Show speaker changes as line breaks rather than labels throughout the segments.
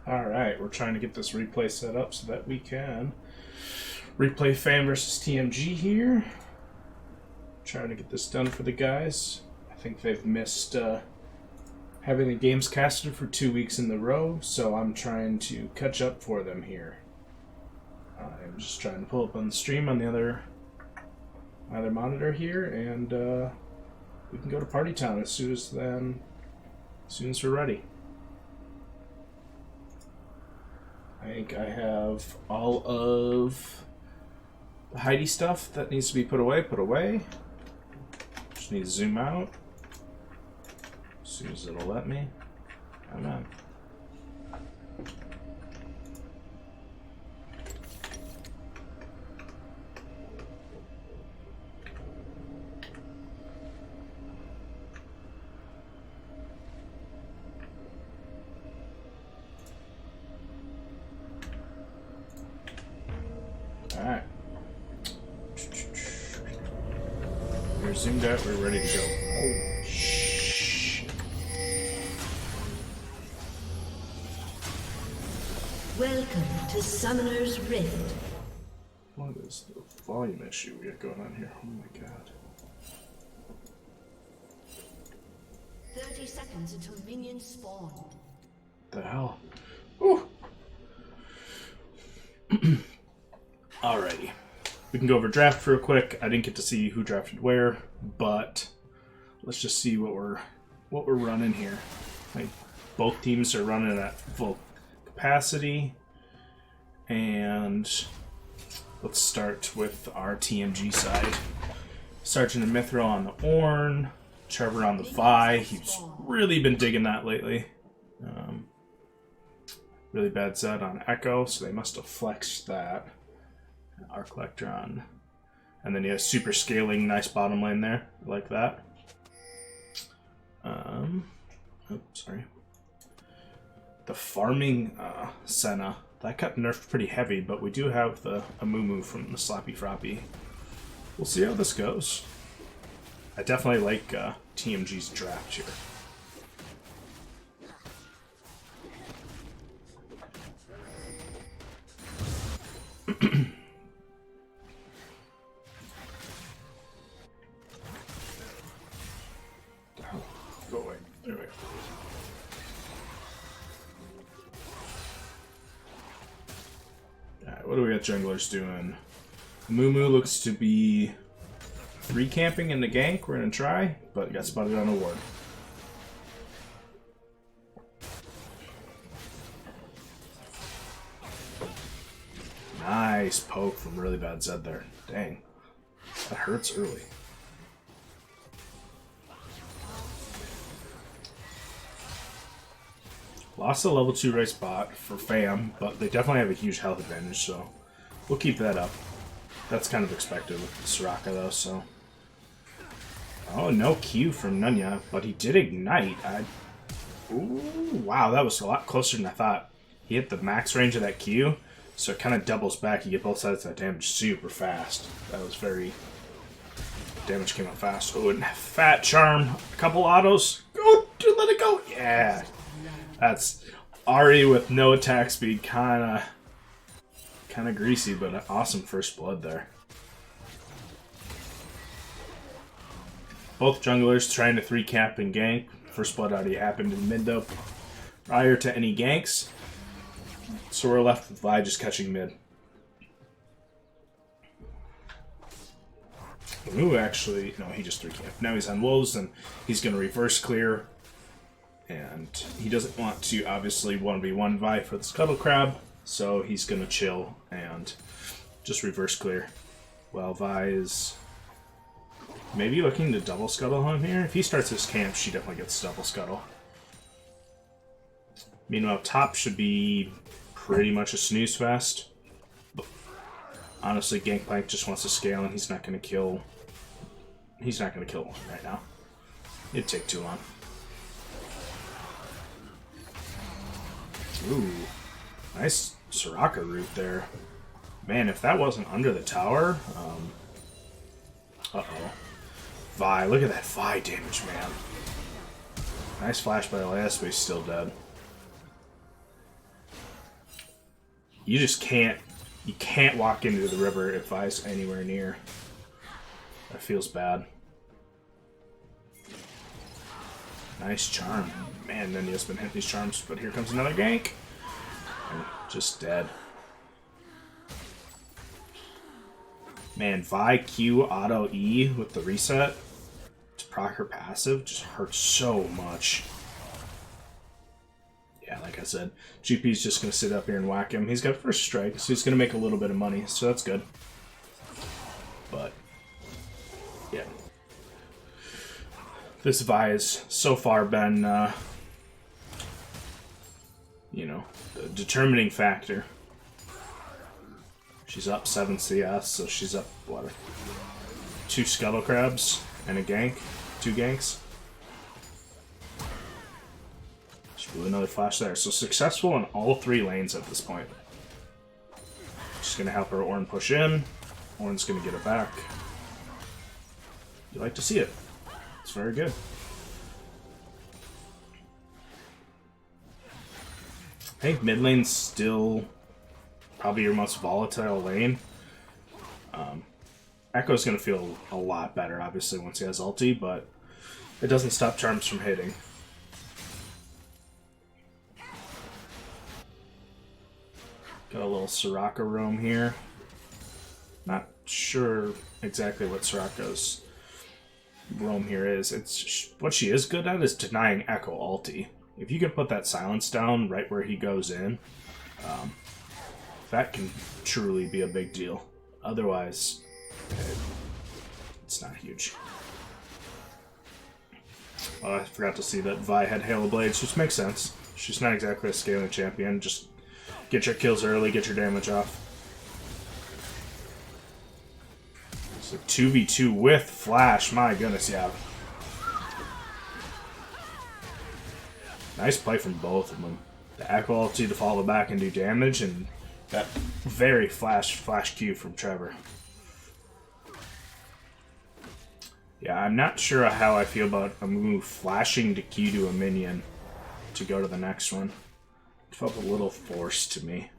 Alright, we're trying to get this replay set up so that we can replay Fan versus TMG here. Trying to get this done for the guys. I think they've missed having the games casted for 2 weeks in a row, so I'm trying to catch up for them here. I'm just trying to pull up on the stream on the other monitor here, and we can go to Party Town as soon as we're ready. I think I have all of the Heidi stuff that needs to be put away. Just need to zoom out as soon as it'll let me. Come on. Alright. We're zoomed out, we're ready to go. Oh, shh.
Welcome to Summoner's Rift.
What is the volume issue we got going on here? Oh my god.
30 seconds until minions spawn.
What the hell? Ooh. Alrighty. We can go over draft real quick. I didn't get to see who drafted where, but let's just see what we're running here. Like, both teams are running at full capacity, and let's start with our TMG side. Sergeant and Mithril on the Ornn, Trevor on the Vi. He's really been digging that lately. Really bad Zed on Echo, so they must have flexed that. Arc Electron. And then he has super scaling, nice bottom lane there. I like that. Sorry. The farming Senna. That got nerfed pretty heavy, but we do have the Amumu from the Slappy Froppy. We'll see how this goes. I definitely like TMG's draft here. Go away. There we go. Alright, what do we got junglers doing? Mumu looks to be 3 camping in the gank. We're gonna try, but got spotted on a ward. Nice poke from really bad Zed there. Dang. That hurts early. Lost a level 2 race bot for Fam, but they definitely have a huge health advantage, so we'll keep that up. That's kind of expected with Soraka though, so. Oh, no Q from Nunya, but he did ignite. Ooh, wow, that was a lot closer than I thought. He hit the max range of that Q, so it kind of doubles back. You get both sides of that damage super fast. That was very... Damage came out fast. Oh, and Fat Charm. A couple autos. Go, dude, let it go. Yeah. That's Ari with no attack speed. Kind of greasy, but an awesome first blood there. Both junglers trying to 3-camp and gank. First blood already happened in mid though, prior to any ganks. So we're left with Vi just catching mid. Ooh, actually, no, he just 3-camped. Now he's on wolves, and he's going to reverse clear. And he doesn't want to, obviously, 1v1 Vi for the Scuttle Crab, so he's going to chill and just reverse clear. Well, Vi is maybe looking to double Scuttle him here. If he starts his camp, she definitely gets double Scuttle. Meanwhile, top should be pretty much a snooze fest. But honestly, Gangplank just wants to scale, and he's not going to kill... He's not going to kill one right now. It'd take too long. Ooh, nice Soraka root there. Man, if that wasn't under the tower, uh-oh. Vi, look at that Vi damage, man. Nice flash by Elias, but he's still dead. you just can't. You can't walk into the river if Vi's anywhere near. That feels bad. Nice charm. Man, Nunya's been hitting these charms, but here comes another gank. And just dead. Man, Vi Q auto E with the reset to proc her passive just hurts so much. Yeah, like I said, GP's just going to sit up here and whack him. He's got first strike, so he's going to make a little bit of money, so that's good. But, yeah. This Vi has so far been, you know, the determining factor. She's up 7 CS, so she's up, what, 2 Scuttle Crabs and a gank? 2 ganks? She blew another flash there. So successful in all 3 lanes at this point. She's going to help her Ornn push in. Ornn's going to get it back. You like to see it. It's very good. I think mid lane's still probably your most volatile lane. Echo's going to feel a lot better, obviously, once he has ulti, but it doesn't stop charms from hitting. Got a little Soraka roam here. Not sure exactly what Soraka's roam here is. It's what she is good at is denying Echo ulti. If you can put that silence down right where he goes in, that can truly be a big deal. Otherwise, it's not huge. I forgot to see that Vi had Halo Blades, which makes sense. She's not exactly a scaling champion. Just get your kills early, get your damage off. So 2v2 with Flash, my goodness, yeah. Nice play from both of them. The Echo ulti to follow back and do damage, and that very flash Q from Trevor. Yeah, I'm not sure how I feel about a move flashing to Q to a minion to go to the next one. It felt a little forced to me.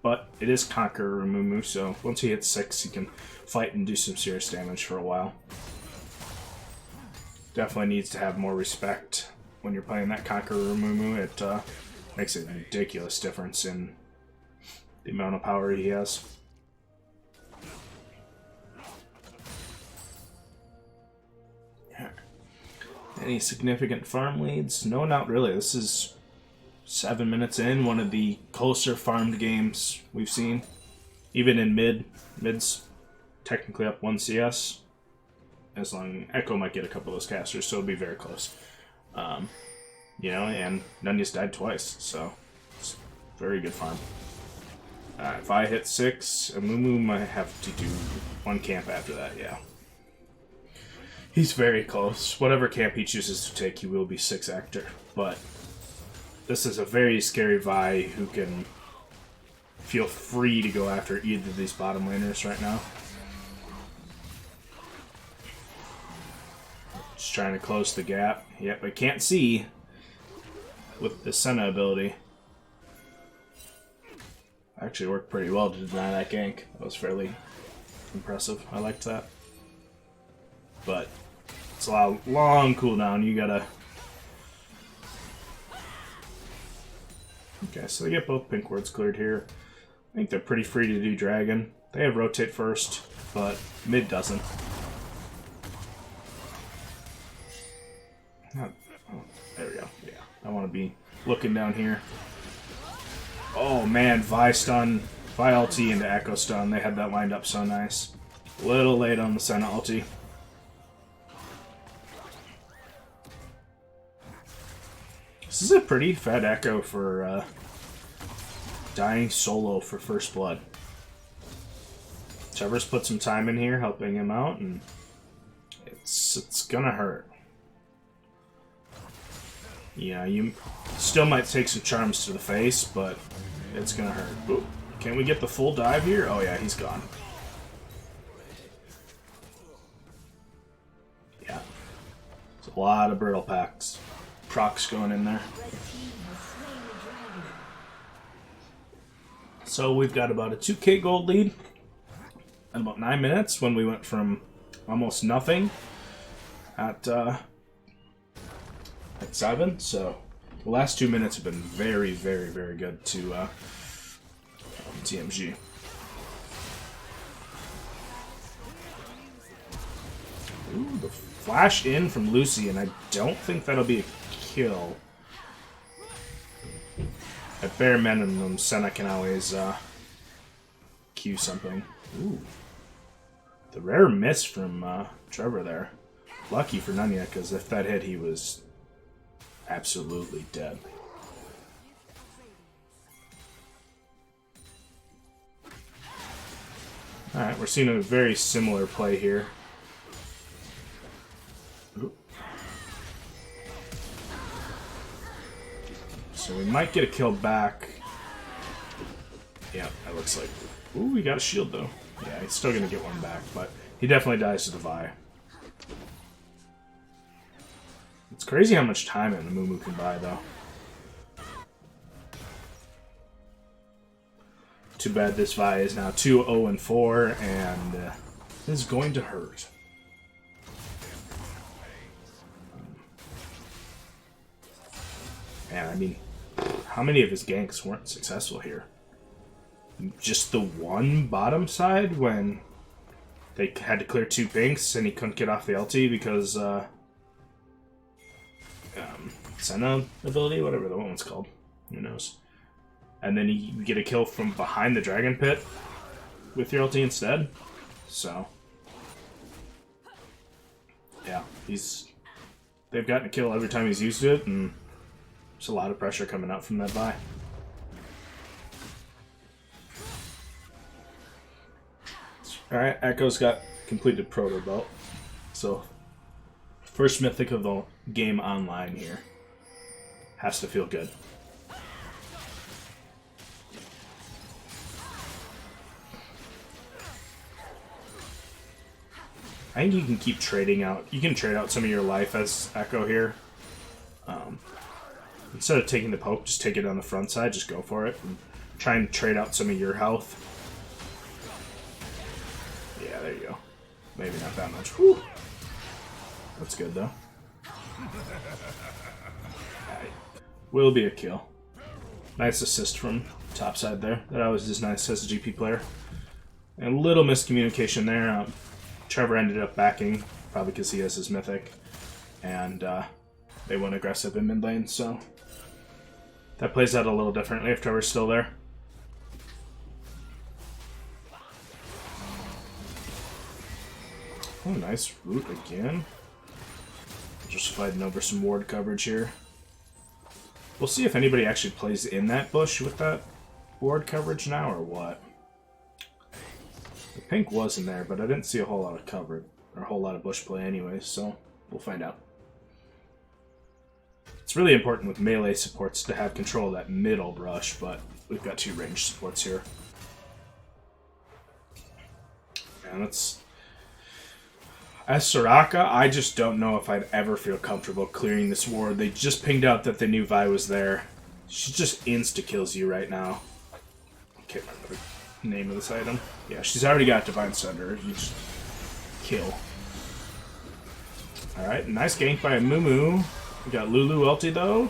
But it is Conqueror Mumu, so once he hits 6, he can fight and do some serious damage for a while. Definitely needs to have more respect when you're playing that Conqueror Mumu. It makes a ridiculous difference in the amount of power he has. Any significant farm leads? No, not really. This is 7 minutes in, one of the closer farmed games we've seen. Even in mid's technically up 1 CS. As long Echo might get a couple of those casters, so it'll be very close. You know, and Nunya's died twice, so it's very good farm. If I hit 6, Amumu might have to do 1 camp after that, yeah. He's very close. Whatever camp he chooses to take, he will be 6 actor. But this is a very scary Vi who can feel free to go after either of these bottom laners right now. Just trying to close the gap. Yep, I can't see with the Senna ability. Actually worked pretty well to deny that gank. That was fairly impressive. I liked that. But it's a long cooldown. You gotta... Okay, so they get both pink wards cleared here. I think they're pretty free to do dragon. They have rotate first, but mid doesn't. Oh, there we go. Yeah, I want to be looking down here. Oh man, Vi stun, Vi ulti into Echo stun. They had that lined up so nice. A little late on the Senna ulti. This is a pretty fed Echo for dying solo for first blood. Trevor's put some time in here helping him out, and it's gonna hurt. Yeah, you still might take some charms to the face, but it's gonna hurt. Ooh, can we get the full dive here? Oh yeah, he's gone. Yeah, there's a lot of brittle packs. Procs going in there. So we've got about a 2k gold lead in about 9 minutes when we went from almost nothing at 7. So the last 2 minutes have been very, very, very good to TMG. Ooh, the flash in from Lucy, and I don't think that'll be a kill. At bare minimum, Senna can always Q something. Ooh. The rare miss from Trevor there. Lucky for Nunya, because if that hit, he was absolutely dead. Alright, we're seeing a very similar play here. Ooh. So we might get a kill back. Yeah, that looks like... Ooh, we got a shield, though. Yeah, he's still going to get one back, but he definitely dies to the Vi. It's crazy how much time a Mumu can buy, though. Too bad this Vi is now 2-0-4, and this is going to hurt. Man, I mean, how many of his ganks weren't successful here? Just the one bottom side when they had to clear 2 pinks and he couldn't get off the LT because Senna ability, whatever the one was called, who knows. And then you get a kill from behind the Dragon Pit with your ulti instead. So, yeah, they've gotten a kill every time he's used it, and there's a lot of pressure coming out from that Vi. Alright, Echo's got completed Proto Belt. So, first mythic of the game online here. Has to feel good. I think you can keep trading out. You can trade out some of your life as Echo here. Instead of taking the poke, just take it on the front side. Just go for it. And try and trade out some of your health. Yeah, there you go. Maybe not that much. Whew. That's good, though. Will be a kill. Nice assist from top side there. That always is nice as a GP player. And a little miscommunication there. Trevor ended up backing, probably because he has his mythic. And they went aggressive in mid lane, so that plays out a little differently if Trevor's still there. Oh, nice root again. Just fighting over some ward coverage here. We'll see if anybody actually plays in that bush with that ward coverage now, or what. The pink was in there, but I didn't see a whole lot of cover, or a whole lot of bush play anyway, so we'll find out. It's really important with melee supports to have control of that middle brush, but we've got 2 ranged supports here. And let's... As Soraka, I just don't know if I'd ever feel comfortable clearing this ward. They just pinged out that the new Vi was there. She just insta-kills you right now. I can't remember the name of this item. Yeah, she's already got Divine Sunder. You just kill. Alright, nice gank by a Mumu. We got Lulu ulti though.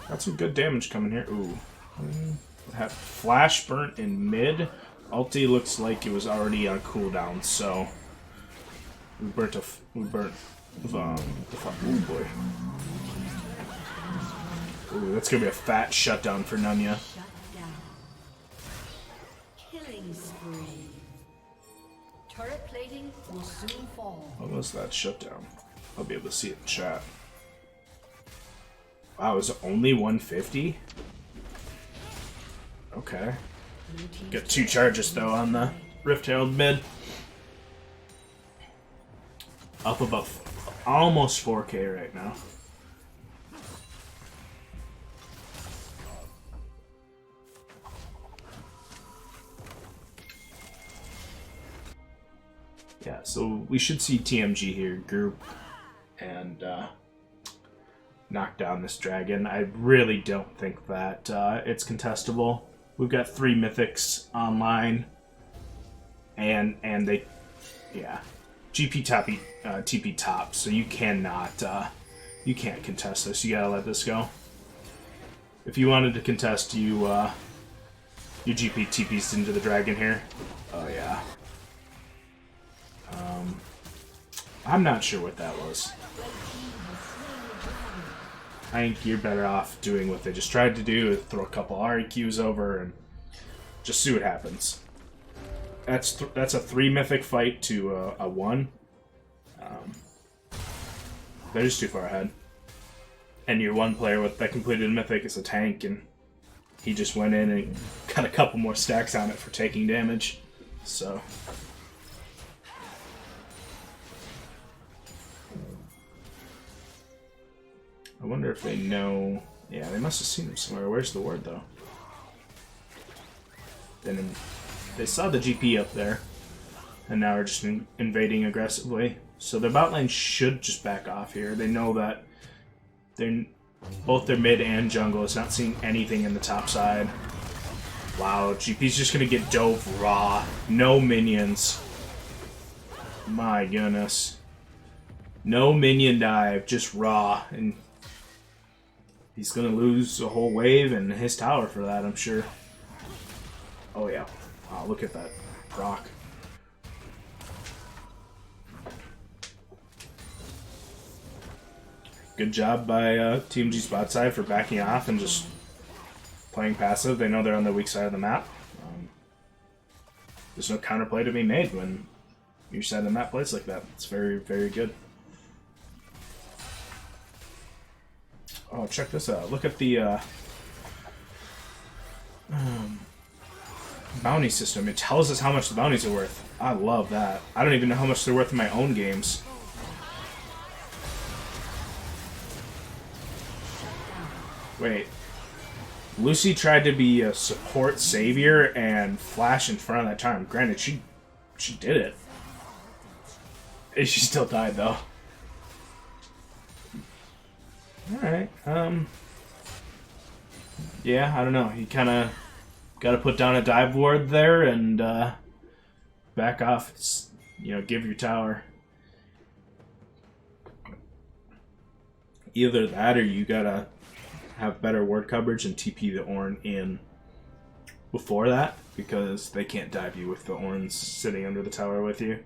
Got some good damage coming here. Ooh. Have flash burnt in mid. Ulti looks like it was already on cooldown, so we burnt oh boy. Ooh, that's gonna be a fat shutdown for Nunya.
Killing spree. Turret plating will soon fall.
What was that shutdown? I'll be able to see it in chat. Wow, it was only 150? Okay. Got 2 charges though on the Rift Herald mid. Up about almost 4k right now. Yeah, so we should see TMG here group and knock down this dragon. I really don't think that it's contestable. We've got 3 mythics online, and they, yeah, GP top, TP top. So you cannot, you can't contest this. You gotta let this go. If you wanted to contest, you GP TPs into the dragon here. Oh yeah. I'm not sure what that was. I think you're better off doing what they just tried to do, throw a couple REQs over and just see what happens. That's a 3 mythic fight to a 1. They're just too far ahead. And your 1 player that completed a mythic is a tank, and he just went in and got a couple more stacks on it for taking damage. So I wonder if they know. Yeah, they must have seen him somewhere. Where's the ward, though? Then they saw the GP up there, and now are just invading aggressively. So their bot lane should just back off here. They know that both their mid and jungle is not seeing anything in the top side. Wow, GP's just gonna get dove raw. No minions. My goodness. No minion dive, just raw. And he's gonna lose a whole wave and his tower for that, I'm sure. Oh yeah. Wow, look at that proc. Good job by TMG bot side for backing off and just playing passive. They know they're on the weak side of the map. There's no counterplay to be made when your side of the map plays like that. It's very, very good. Oh, check this out. Look at the bounty system. It tells us how much the bounties are worth. I love that. I don't even know how much they're worth in my own games. Wait. Lucy tried to be a support savior and flash in front of that charm. Granted, she did it. And she still died, though. Alright, yeah, I don't know. You kind of got to put down a dive ward there and back off. You know, give your tower. Either that or you got to have better ward coverage and TP the Ornn in before that, because they can't dive you with the Ornns sitting under the tower with you.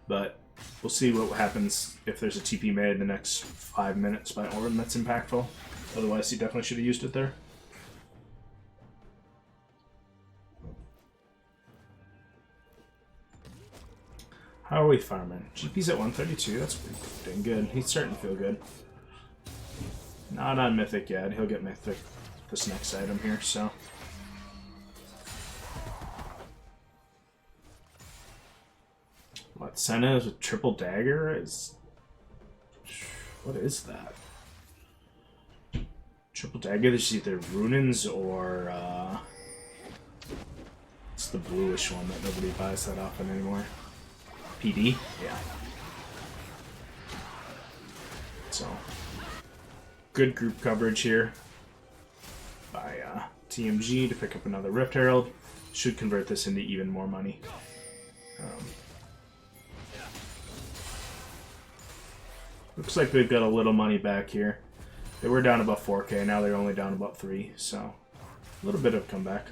But we'll see what happens if there's a TP made in the next 5 minutes by Ornn that's impactful. Otherwise, he definitely should have used it there. How are we farming? GP's at 132. That's pretty dang good. He's starting to feel good. Not on Mythic yet. He'll get Mythic this next item here, so. What, Senna is with triple dagger? What is that? Triple dagger, there's either Runins or it's the bluish one that nobody buys that often anymore. PD? Yeah. So, good group coverage here by TMG to pick up another Rift Herald. Should convert this into even more money. Looks like they've got a little money back here. They were down about 4k, now they're only down about 3, so a little bit of comeback.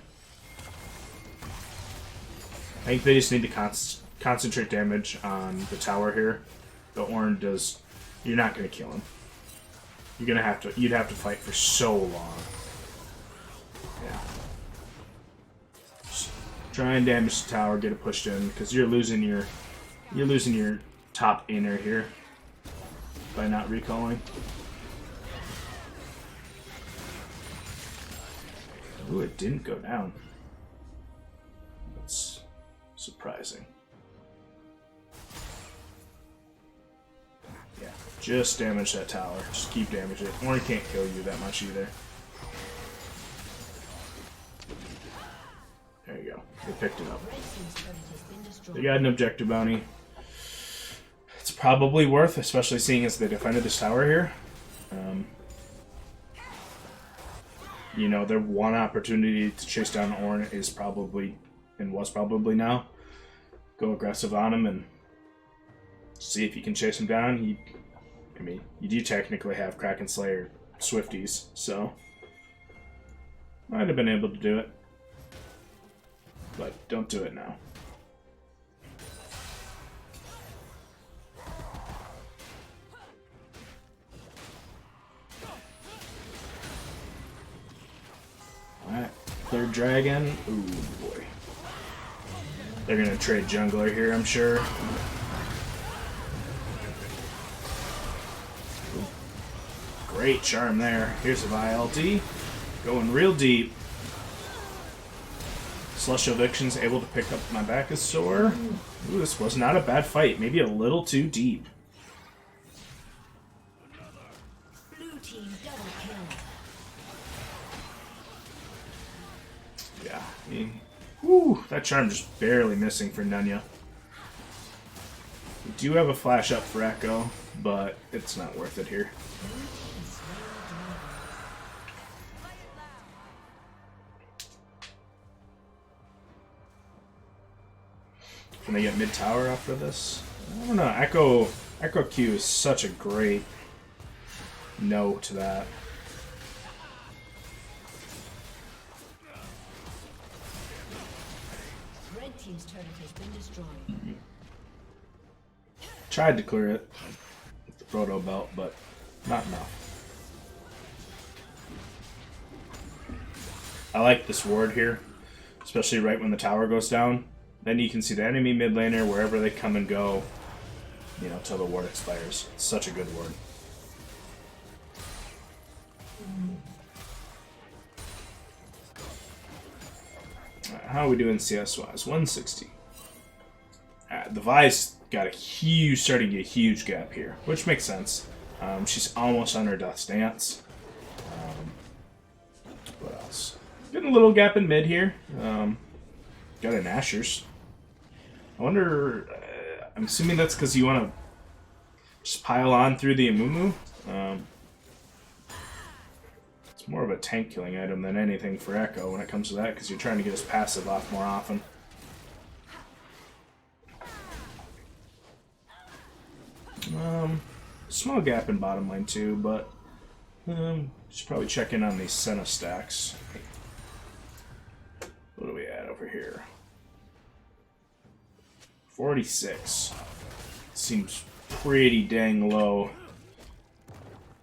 I think they just need to concentrate damage on the tower here. The Ornn does. You're not going to kill him. You're gonna have to. You'd have to fight for so long. Yeah. Just try and damage the tower, get it pushed in, because you're losing your top inner here by not recalling. Ooh, it didn't go down. That's surprising. Yeah, just damage that tower. Just keep damaging it. Ornn can't kill you that much either. There you go. They picked it up. They got an objective bounty. It's probably worth, especially seeing as they defended this tower here. you know, their one opportunity to chase down Ornn is probably, and was probably now, go aggressive on him and see if you can chase him down. I mean, you do technically have Kraken Slayer Swifties, so might have been able to do it, but don't do it now. Alright, third dragon. Ooh, boy. They're gonna trade jungler here, I'm sure. Great charm there. Here's a ILT. Going real deep. Celestial Eviction's able to pick up my back is sore. Ooh, this was not a bad fight. Maybe a little too deep.
Blue team double kill.
Yeah, I mean, whew, that charm just barely missing for Nunya. We do have a flash up for Echo, but it's not worth it here. Can I get mid tower after this? I don't know. Echo Q is such a great no to that.
Red team's turret has been destroyed.
Tried to clear it with the Proto Belt, but not enough. I like this ward here, especially right when the tower goes down. Then you can see the enemy mid laner wherever they come and go, you know, till the ward expires. It's such a good ward. How are we doing CS-wise? 160. The Vi's got a huge, starting to get a huge gap here, which makes sense. She's almost on her Death's Dance. What else? Getting a little gap in mid here. Got an Asher's. I wonder, I'm assuming that's because you want to just pile on through the Amumu. It's more of a tank killing item than anything for Echo when it comes to that, because you're trying to get his passive off more often. Small gap in bottom lane too, but should probably check in on these Senna stacks. What do we at over here? 46. Seems pretty dang low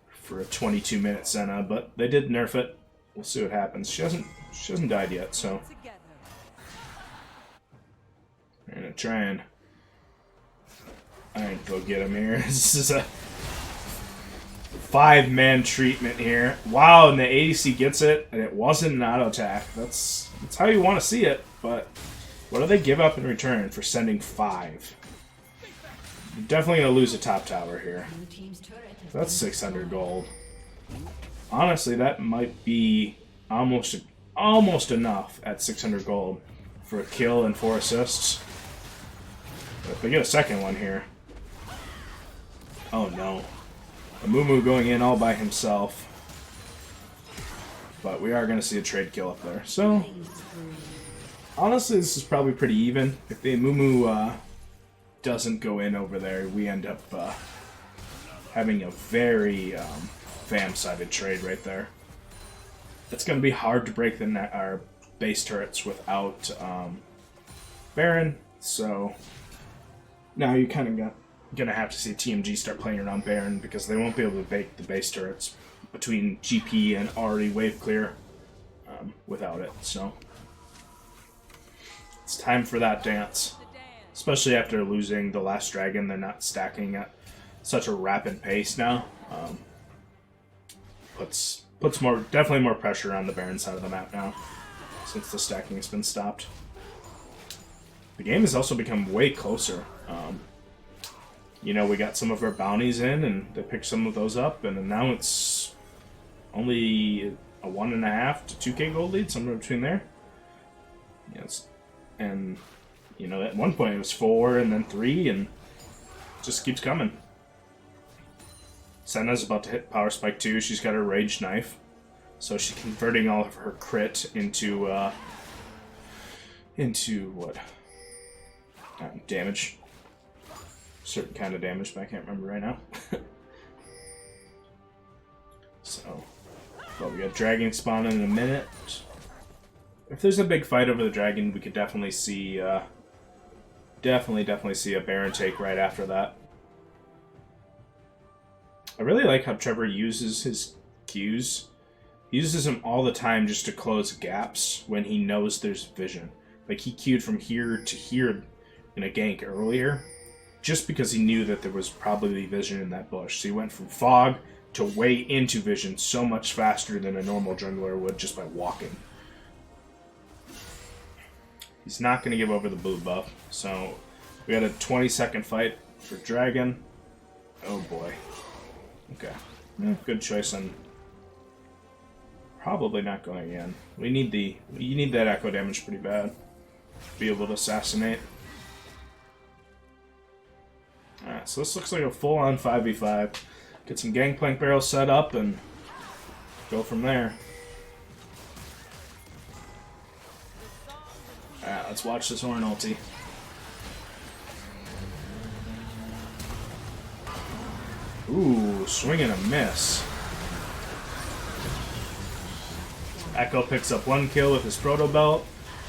for a 22-minute Senna, but they did nerf it. We'll see what happens. She hasn't died yet, so we're gonna try and go get him here. This is a 5-man treatment here. Wow, and the ADC gets it, and it wasn't an auto attack. That's how you want to see it, but what do they give up in return for sending 5? You're definitely going to lose a top tower here. That's 600 gold. Honestly, that might be almost enough at 600 gold for a kill and 4 assists. But if they get a second one here... Oh no. Amumu going in all by himself. But we are going to see a trade kill up there. So, honestly, this is probably pretty even. If the Amumu doesn't go in over there, we end up having a very fam-sided trade right there. It's going to be hard to break our base turrets without Baron, so now you kind of going to have to see TMG start playing around Baron, because they won't be able to break the base turrets between GP and already wave clear without it, so it's time for that dance. Especially after losing the last dragon, they're not stacking at such a rapid pace now. Puts definitely more pressure on the Baron side of the map now, since the stacking has been stopped. The game has also become way closer. You know, we got some of our bounties in, and they picked some of those up, and now it's only a 1.5 to 2k gold lead, somewhere between there. Yes, and you know, at one point it was 4 and then 3, and it just keeps coming. Senna's about to hit Power Spike 2. She's got her Rage Knife. So she's converting all of her crit into what? Damage. Certain kind of damage, but I can't remember right now. So, but we got dragon spawning in a minute. If there's a big fight over the dragon, we could definitely see, definitely see a Baron take right after that. I really like how Trevor uses his Qs. He uses them all the time just to close gaps when he knows there's vision. Like, he queued from here to here in a gank earlier, just because he knew that there was probably vision in that bush. So he went from fog to way into vision so much faster than a normal jungler would just by walking. He's not going to give over the blue buff. So we got a 20-second fight for Dragon. Oh boy. Okay. Good choice on probably not going in. You need that echo damage pretty bad to be able to assassinate. Alright, so this looks like a full-on 5v5. Get some Gangplank barrels set up and go from there. Alright, let's watch this Ornn ulti. Ooh, swing and a miss. Echo picks up 1 kill with his Proto Belt.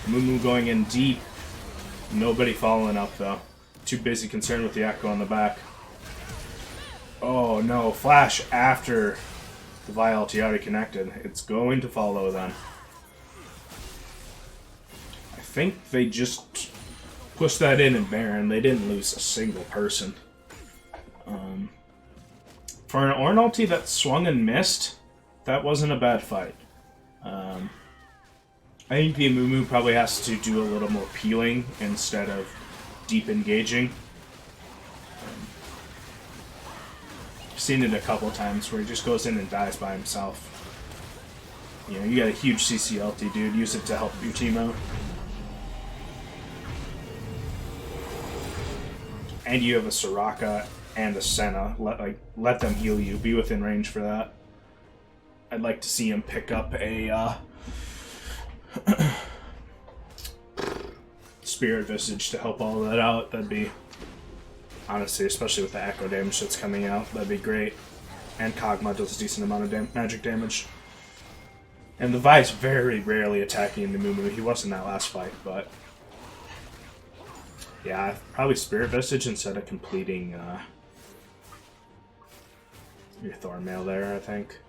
Mumu going in deep. Nobody following up though. Too busy concerned with the Echo on the back. Oh no, flash after the Vi ulti already connected. It's going to follow then. I think they just pushed that in Baron. They didn't lose a single person. For an Ornn ulti that swung and missed, that wasn't a bad fight. I think the Amumu probably has to do a little more peeling instead of deep engaging. I've seen it a couple times where he just goes in and dies by himself. You know, you got a huge CC ulti, dude. Use it to help your team out. And you have a Soraka and a Senna. Let them heal you. Be within range for that. I'd like to see him pick up a Spirit Visage to help all of that out. That'd be, honestly, especially with the echo damage that's coming out, that'd be great. And Kog'Maw does a decent amount of magic damage. And the Vi's very rarely attacking into Mumu. He was in that last fight, but yeah, probably Spirit Visage instead of completing your Thornmail there, I think.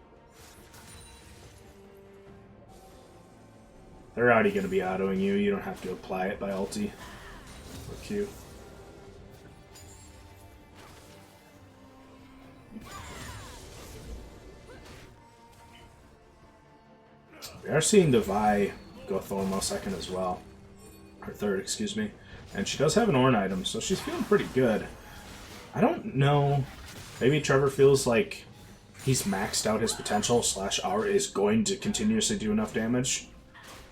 They're already going to be autoing you. You don't have to apply it by ulti or Q. We are seeing the Vi go Thornmail second as well. Or third, excuse me. And she does have an Ornn item, so she's feeling pretty good. I don't know. Maybe Trevor feels like he's maxed out his potential, / is going to continuously do enough damage.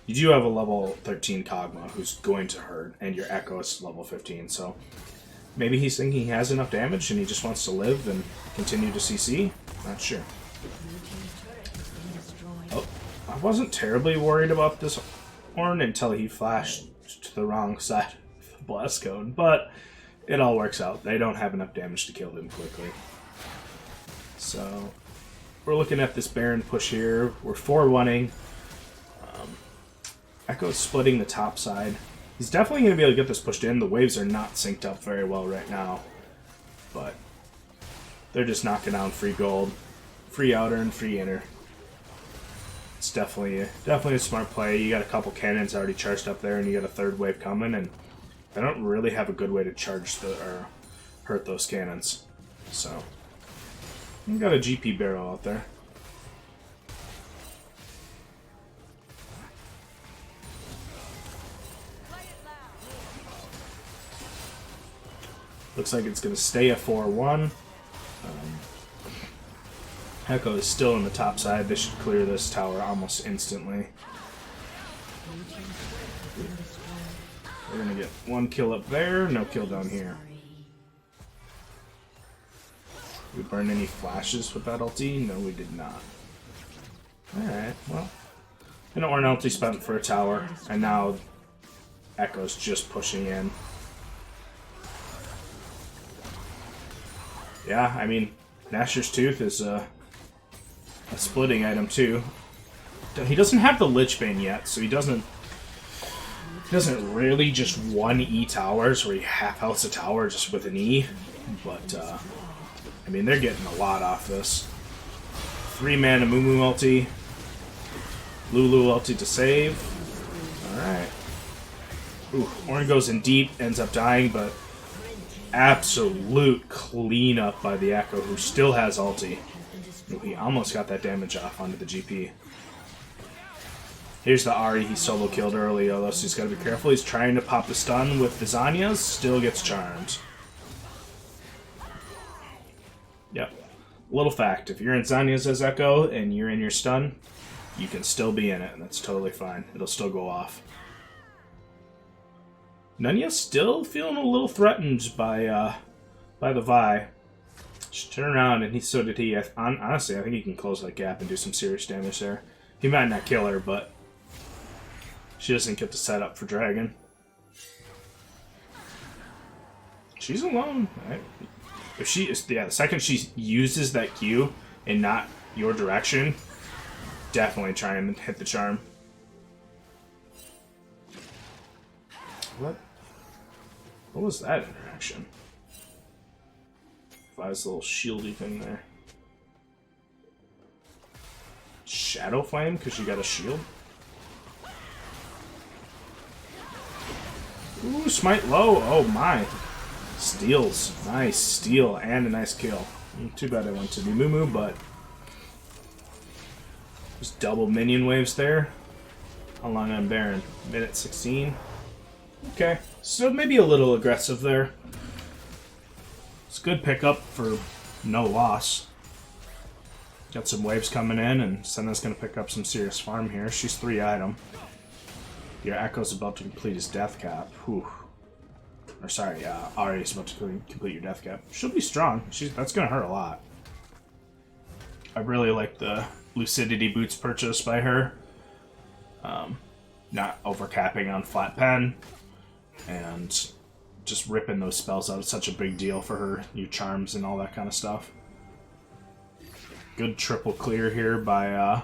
You do have a level 13 Kog'Maw who's going to hurt, and your Echo is level 15, so maybe he's thinking he has enough damage and he just wants to live and continue to CC? Not sure. Oh, I wasn't terribly worried about this Ornn until he flashed to the wrong side of the blast cone, but it all works out. They don't have enough damage to kill him quickly. So, we're looking at this Baron push here. We're 4-1-ing. Echo's splitting the top side. He's definitely going to be able to get this pushed in. The waves are not synced up very well right now. But they're just knocking down free gold. Free outer and free inner. It's definitely a smart play. You got a couple cannons already charged up there, and you got a third wave coming, and they don't really have a good way to charge or hurt those cannons. So, you got a GP barrel out there. Looks like it's going to stay a 4-1. Echo is still on the top side. They should clear this tower almost instantly. We're going to get 1 kill up there, no kill down here. Did we burn any flashes with that ulti? No, we did not. Alright, well. An Ornelty spent for a tower, and now Echo's just pushing in. Yeah, I mean, Gnasher's Tooth is a splitting item too. He doesn't have the Lich Bane yet, so he doesn't really just 1E towers where he half healths a tower just with an E. But I mean, they're getting a lot off this. 3 mana Moo ulti. Lulu ulti to save. Alright. Ooh, Ornn goes in deep, ends up dying, but absolute cleanup by the Echo, who still has ulti. Ooh, he almost got that damage off onto the GP. Here's the Ahri he solo killed early, although so he's got to be careful. He's trying to pop the stun with the Zanyas, still gets charmed. Yep. Little fact, if you're in Zanyas as Echo and you're in your stun, you can still be in it, and that's totally fine. It'll still go off. Nunya's still feeling a little threatened by the Vi. Just turn around, and so did he. Honestly, I think he can close that gap and do some serious damage there. He might not kill her, but she doesn't get to set up for Dragon. She's alone. Right? If she is, yeah, the second she uses that Q and not your direction, definitely try and hit the charm. What was that interaction? Vi's little shieldy thing there. Shadow Flame because you got a shield? Ooh, smite low. Oh my. Steals. Nice steal and a nice kill. Too bad I went to the Moo, but just double minion waves there. How long on Baron? Minute 16. Okay, so maybe a little aggressive there. It's a good pickup for no loss. Got some waves coming in, and Senna's going to pick up some serious farm here. She's 3 item. Your Echo's about to complete his death cap. Whew. Or sorry, Ahri's about to complete your death cap. She'll be strong. That's going to hurt a lot. I really like the Lucidity Boots purchase by her. Not overcapping on flat pen. And just ripping those spells out. It's such a big deal for her. Your charms and all that kind of stuff. Good triple clear here by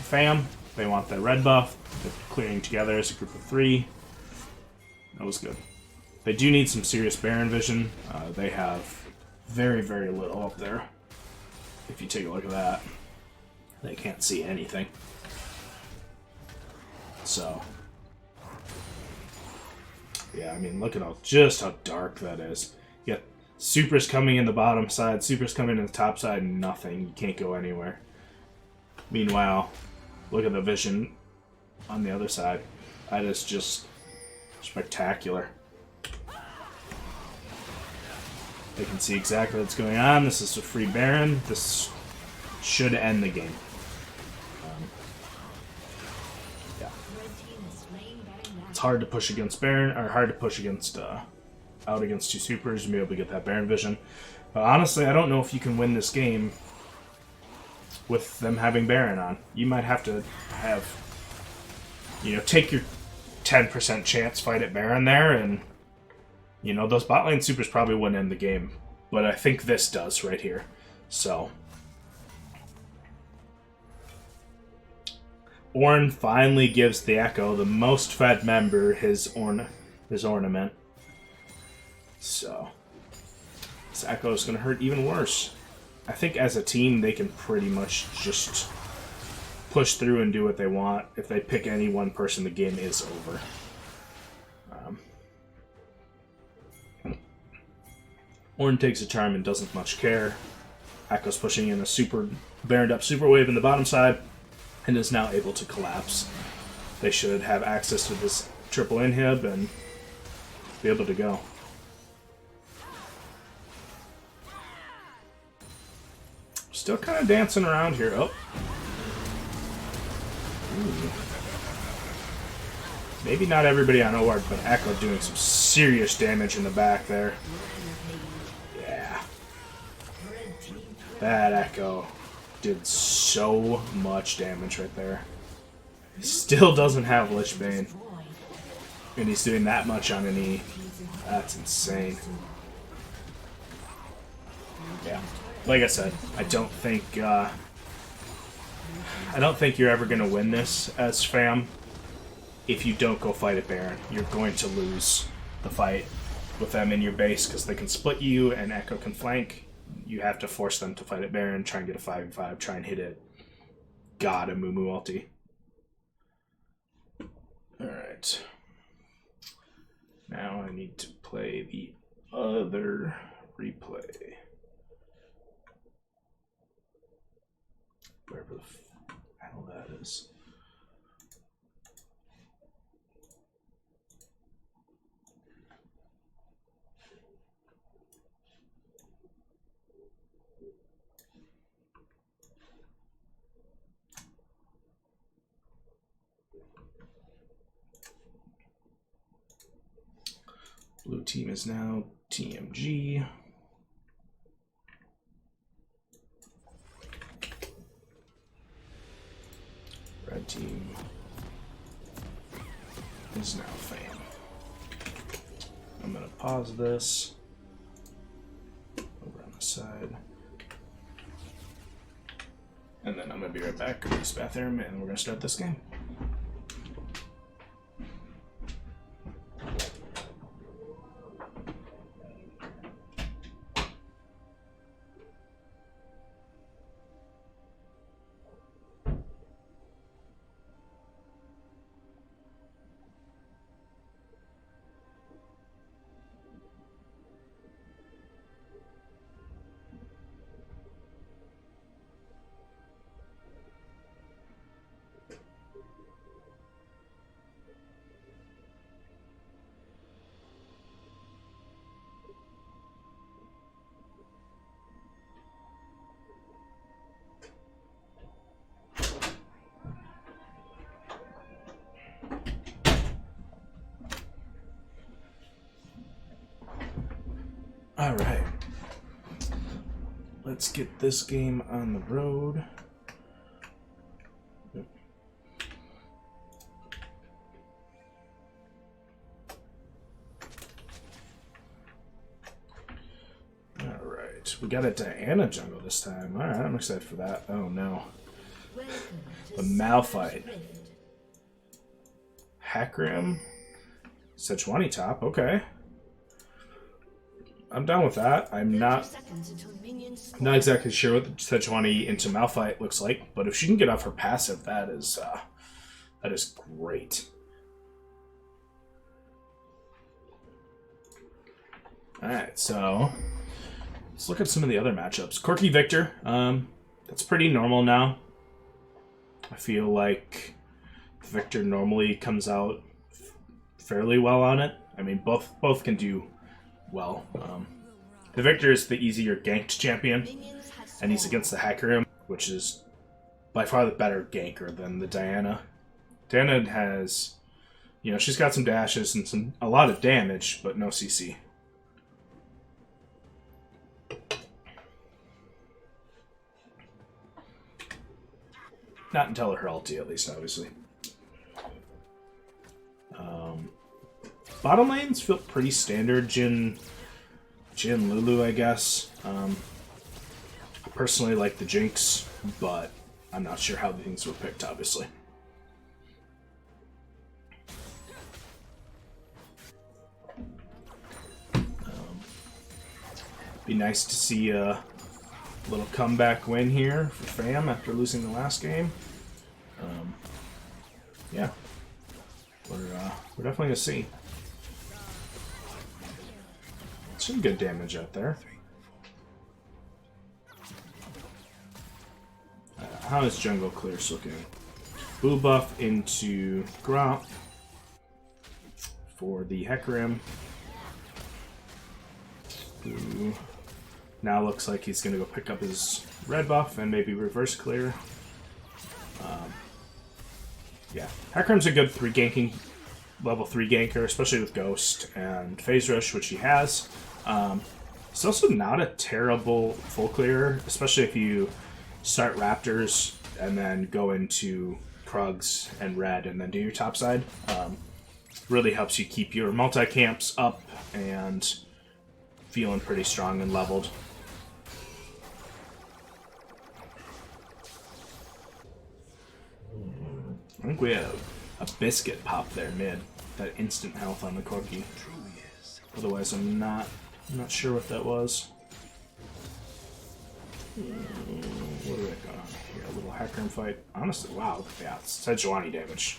Fam. They want the red buff. They're clearing together as a group of 3. That was good. They do need some serious Baron vision. They have very, very little up there. If you take a look at that, they can't see anything. So, yeah, I mean, look at just how dark that is. You got supers coming in the bottom side, supers coming in the top side, nothing. You can't go anywhere. Meanwhile, look at the vision on the other side. That is just spectacular. They can see exactly what's going on. This is a free Baron. This should end the game. Yeah. It's hard to push against Baron, or hard to push against out against 2 supers and be able to get that Baron vision. But honestly, I don't know if you can win this game with them having Baron on. You might have to have, take your 10% chance fight at Baron there, and those bot lane supers probably wouldn't end the game, but I think this does right here. So Ornn finally gives the Echo, the most fed member, his ornament. So this Echo is going to hurt even worse. I think as a team they can pretty much just push through and do what they want. If they pick any one person, the game is over. Ornn takes a charm and doesn't much care. Echo's pushing in a super Baroned up super wave in the bottom side and is now able to collapse. They should have access to this triple inhib and be able to go. Still kind of dancing around here. Oh. Ooh. Maybe not everybody on OR, but Echo doing some serious damage in the back there. Yeah. Bad Echo. did so much damage right there. He still doesn't have Lich Bane. And he's doing that much on an E. That's insane. Yeah. Like I said, I don't think you're ever gonna win this as fam if you don't go fight a Baron. You're going to lose the fight with them in your base because they can split you and Echo can flank. You have to force them to fight a Baron, try and get a 5v5, try and hit it. God, a Mumu ulti. Alright. Now I need to play the other replay. Wherever the hell that is. Blue team is now TMG. Red team is now Fam. I'm gonna pause this over on the side. And then I'm gonna be right back to this bathroom and we're gonna start this game. Alright. Let's get this game on the road. Alright. We got a Diana jungle this time. Alright, I'm excited for that. Oh no. The Malphite. Hackram. Sejuani top, okay. I'm down with that. I'm not exactly sure what the Sejuani into Malphite looks like, but if she can get off her passive, that is great. Alright, so let's look at some of the other matchups. Corki Victor, that's pretty normal now. I feel like Victor normally comes out fairly well on it. I mean, both can do well. The Victor is the easier ganked champion, and he's against the Hackram, which is by far the better ganker than the Diana. Diana has, she's got some dashes and a lot of damage, but no CC. Not until her ulti, at least, obviously. Bottom lanes feel pretty standard. Jhin, Lulu, I guess. I personally like the Jinx, but I'm not sure how things were picked, obviously. Be nice to see a little comeback win here for Fam after losing the last game. Yeah, we're definitely gonna see. Some good damage out there. How is Jungle Clear's looking? Blue buff into Gromp for the Hecarim. Who now looks like he's going to go pick up his red buff and maybe reverse clear. Yeah, Hecarim's a good level 3 ganker, especially with Ghost and Phase Rush, which he has. He's also not a terrible full clearer, especially if you start Raptors and then go into Krugs and Red and then do your top side. Really helps you keep your multi-camps up and feeling pretty strong and leveled. I think we have a biscuit pop there mid. That instant health on the Corki. Otherwise, I'm not sure what that was. What do we got on here? A little hacker and fight. Honestly, wow. Yeah, it's Sejuani damage.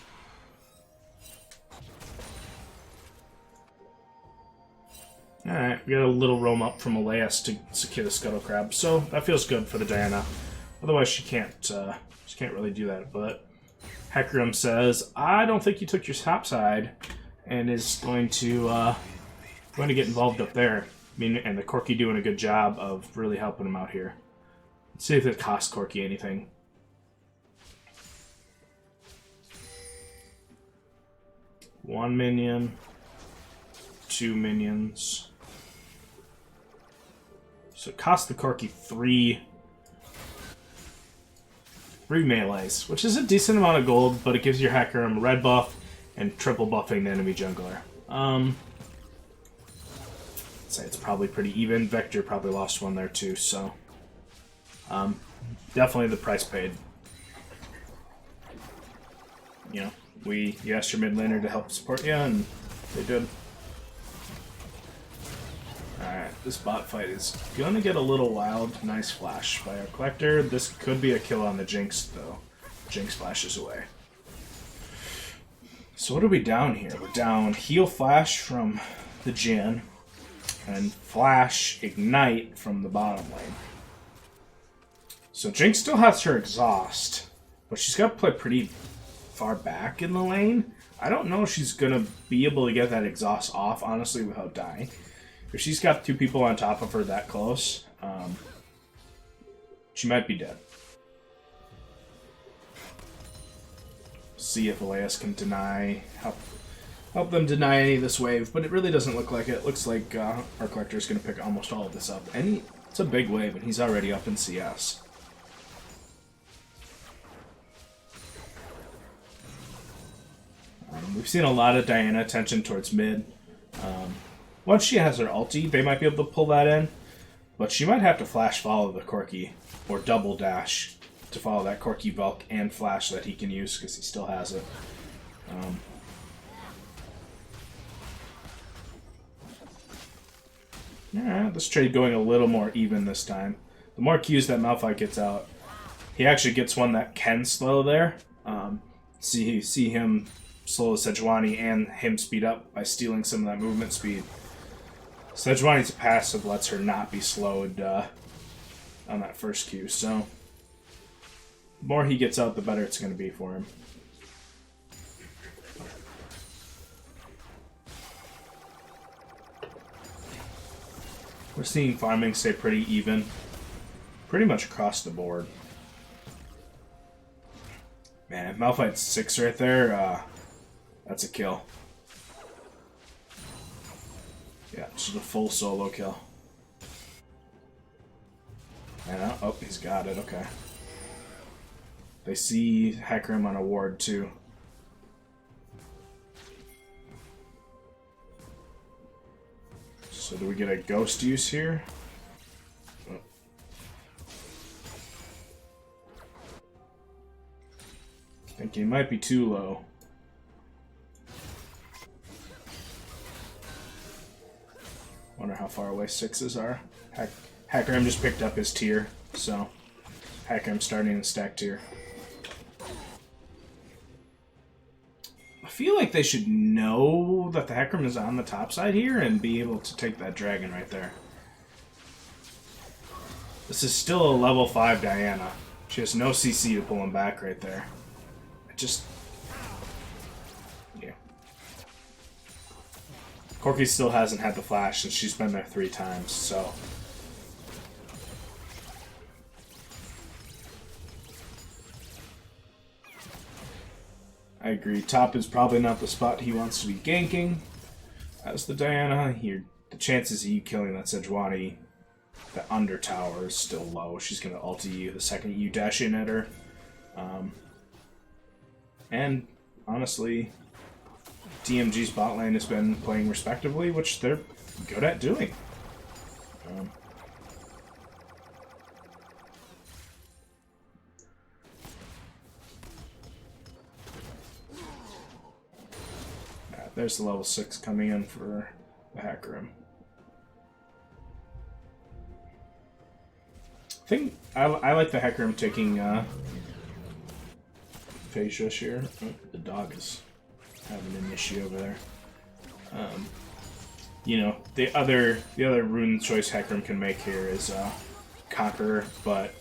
Alright, we got a little roam up from Elias to secure the Scuttle Crab, so that feels good for the Diana. Otherwise, she can't really do that. But Hecarim says, "I don't think you took your top side," and is going to get involved up there. I mean, and the Corki doing a good job of really helping him out here. Let's see if it costs Corki anything. One minion, 2 minions. So it costs the Corki three melees, which is a decent amount of gold, but it gives your Hecarim a red buff and triple buffing the enemy jungler. I'd say it's probably pretty even. Vector probably lost one there too, so definitely the price paid. You know, you asked your mid laner to help support you, and they did. Alright, this bot fight is gonna get a little wild. Nice flash by our collector. This could be a kill on the Jinx, though. Jinx flashes away. So what are we down here? We're down heal flash from the Jhin, and flash ignite from the bottom lane. So Jinx still has her exhaust, but she's got to play pretty far back in the lane. I don't know if she's gonna be able to get that exhaust off, honestly, without dying. If she's got two people on top of her that close, she might be dead. See if Elias can help them deny any of this wave, but it really doesn't look like it. It looks like our collector is going to pick almost all of this up. And it's a big wave, and he's already up in CS. We've seen a lot of Diana attention towards mid. Once she has her ulti, they might be able to pull that in, but she might have to flash follow the Corki, or double dash to follow that Corki Valk and flash that he can use, because he still has it. Yeah, this trade going a little more even this time. The more Qs that Malphite gets out, he actually gets one that can slow there. See him slow Sejuani and him speed up by stealing some of that movement speed. Sejuani's passive lets her not be slowed on that first Q, so the more he gets out, the better it's going to be for him. We're seeing farming stay pretty even, pretty much across the board. Man, if Malphite's 6 right there, that's a kill. Yeah, just a full solo kill. And oh, he's got it, okay. They see Hecarim on a ward too. So do we get a ghost use here? Oh. I think he might be too low. Wonder how far away 6s are. Hecarim just picked up his tier, so Hecarim's starting to stack tier. I feel like they should know that the Hecarim is on the top side here and be able to take that dragon right there. This is still a level 5 Diana. She has no CC to pull him back right there. Yeah. Corki still hasn't had the flash since she's been there 3 times, so... I agree. Top is probably not the spot he wants to be ganking. As the Diana, the chances of you killing that Sejuani The under tower is still low. She's going to ulti you the second you dash in at her. And honestly, TMG's bot lane has been playing respectively, which they're good at doing. There's the level 6 coming in for the hack room. I like the hack room taking phase rush here. Oh, the dog is having an issue over there. You know, the other rune choice hack room can make here is Conqueror, but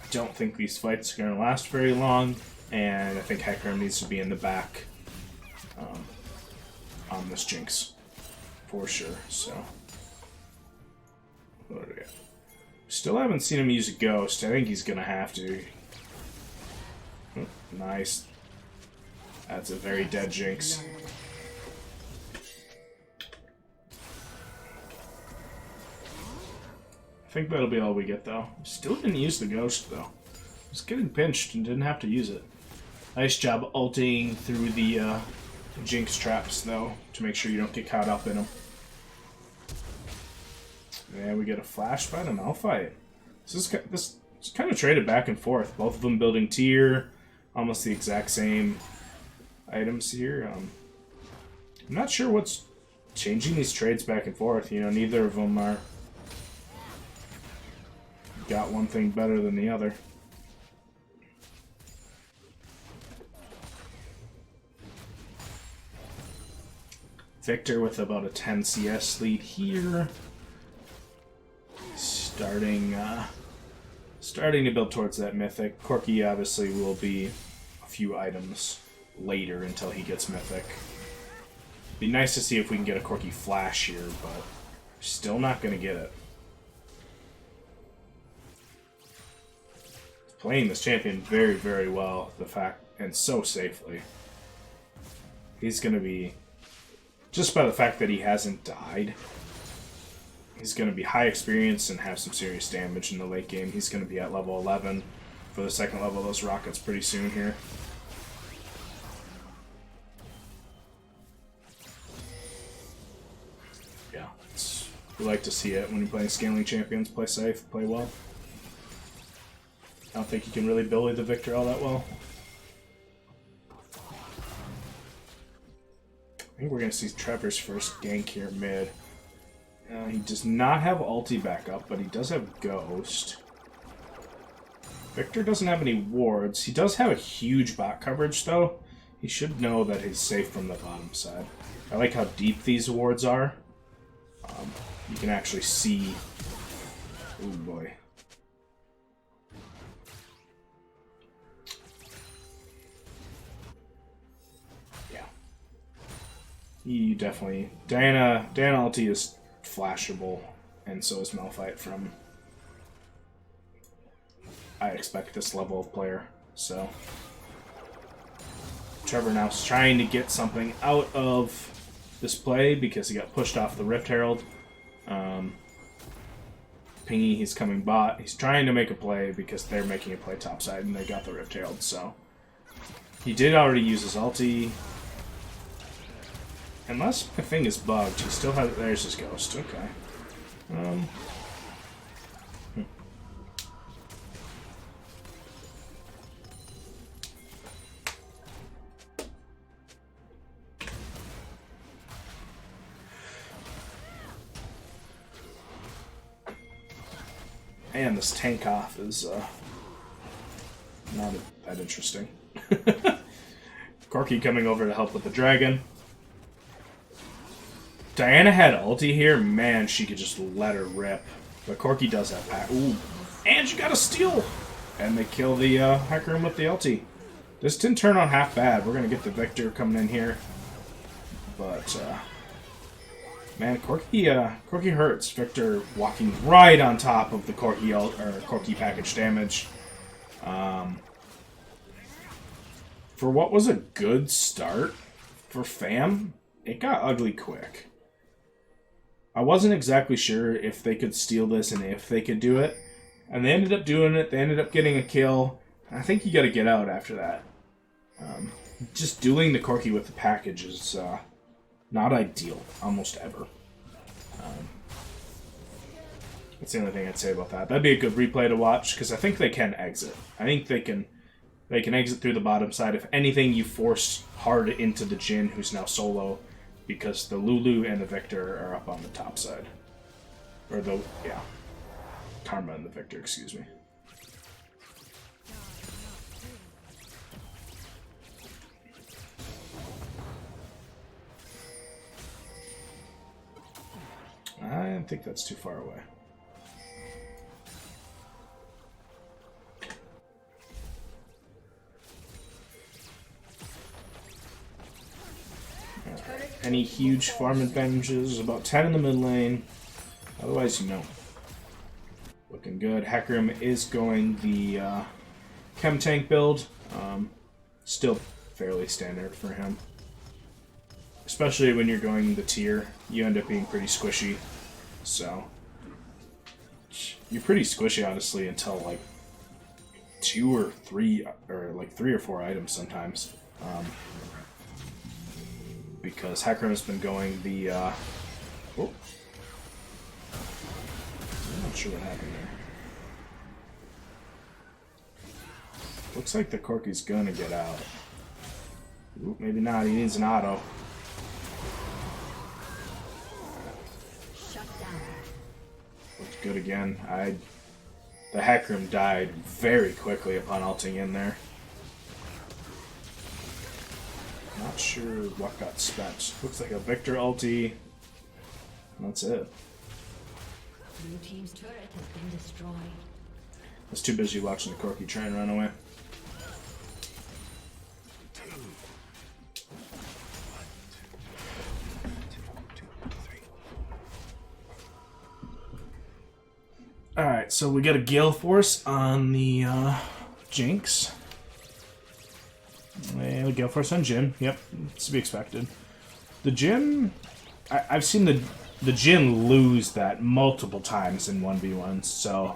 I don't think these fights are going to last very long, and I think hack room needs to be in the back on this Jinx for sure. So what do we got? Still haven't seen him use a ghost. I think he's gonna have to. Oh, nice. That's a very dead Jinx. I think that'll be all we get though. Still didn't use the ghost though. Was getting pinched and didn't have to use it. Nice job ulting through the Jinx traps though, to make sure you don't get caught up in them. And we get a flash fight, a Malphite. This is kind of traded back and forth. Both of them building tier, almost the exact same items here. I'm not sure what's changing these trades back and forth. You know, neither of them are got one thing better than the other. Victor with about a 10 CS lead here. Starting to build towards that mythic. Corki obviously will be a few items later until he gets mythic. Be nice to see if we can get a Corki flash here, but still not going to get it. Playing this champion very, very well, and so safely. He's going to be, just by the fact that he hasn't died, he's going to be high experience and have some serious damage in the late game. He's going to be at level 11 for the second level of those rockets pretty soon here. Yeah, we like to see it when you're playing scaling champions. Play safe, play well. I don't think you can really bully the Victor all that well. I think we're going to see Trevor's first gank here mid. He does not have ulti backup, but he does have Ghost. Victor doesn't have any wards. He does have a huge bot coverage, though. He should know that he's safe from the bottom side. I like how deep these wards are. You can actually see... Oh boy. Yeah. You definitely... Diana ulti is flashable, and so is Malphite from, I expect, this level of player. So Trevor now is trying to get something out of this play because he got pushed off the Rift Herald. Pingy, he's coming bot. He's trying to make a play because they're making a play topside and they got the Rift Herald. So he did already use his ulti. Unless my thing is bugged, he still has... There's his ghost. Okay. And this tank off is not that interesting. Corki coming over to help with the dragon. Diana had ulti here. Man, she could just let her rip. But Corki does have pack. Ooh. And she got a steal! And they kill the hack room with the ulti. This didn't turn out half bad. We're going to get the Victor coming in here. But, man, Corki hurts. Victor walking right on top of the Corki package damage. For what was a good start for FAM, it got ugly quick. I wasn't exactly sure if they could steal this and if they could do it. And they ended up doing it. They ended up getting a kill. I think you got to get out after that. Just dueling the Corki with the package is not ideal, almost ever. That's the only thing I'd say about that. That'd be a good replay to watch, because I think they can exit. I think they can exit through the bottom side. If anything, you force hard into the Jhin, who's now solo, because the Lulu and the Victor are up on the top side. Or the, yeah. Karma and the Victor, excuse me. I think that's too far away. Any huge farm advantages? About 10 in the mid lane. Otherwise, you know. Looking good. Hecarim is going the Chem Tank build. Still fairly standard for him. Especially when you're going the tier, you end up being pretty squishy. So, you're pretty squishy, honestly, until like 2 or 3, or like 3 or 4 items sometimes. Because Hecarim has been going the, oh. I'm not sure what happened there. Looks like the Corki's gonna get out. Ooh, maybe not, he needs an auto. Looked good again. The Hecarim died very quickly upon ulting in there. Not sure what got spent. Looks like a Victor ulti. That's it.
Blue team's turret has been destroyed.
I was too busy watching the Corki try and run away. Alright, so we got a Gale Force on the Jinx. And a Gale Force on Jhin. Yep, it's to be expected. The Jhin... I've seen the Jhin lose that multiple times in 1v1s, so...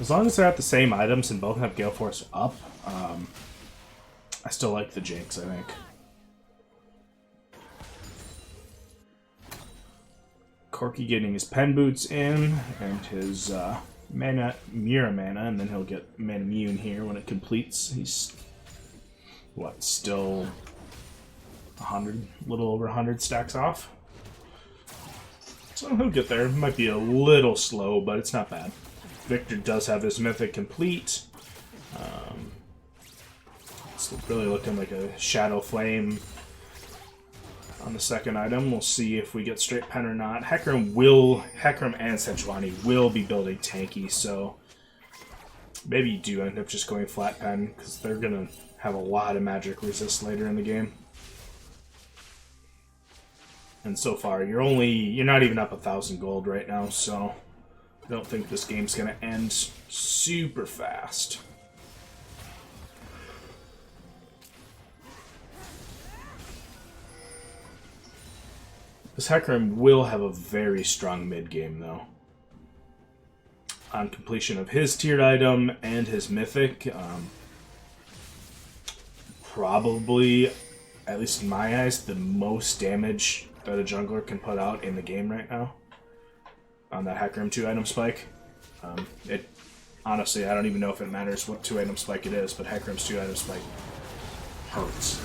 As long as they're at the same items and both have Gale Force up, I still like the Jinx, I think. Corki getting his pen boots in, and his Mira mana, and then he'll get Mana Immune here when it completes. He's, what, still 100, a little over 100 stacks off? So he'll get there. Might be a little slow, but it's not bad. Victor does have his Mythic complete. It's really looking like a Shadow Flame on the second item. We'll see if we get straight pen or not. Hecarim and Sejuani will be building tanky, so maybe you do end up just going flat pen, because they're going to have a lot of magic resist later in the game. And so far, you're not even up 1,000 gold right now, so I don't think this game's going to end super fast. This Hecarim will have a very strong mid-game, though. On completion of his tiered item and his mythic, probably, at least in my eyes, the most damage that a jungler can put out in the game right now. On that Hecarim 2-item spike. Honestly, I don't even know if it matters what 2-item spike it is, but Hecarim's 2-item spike hurts.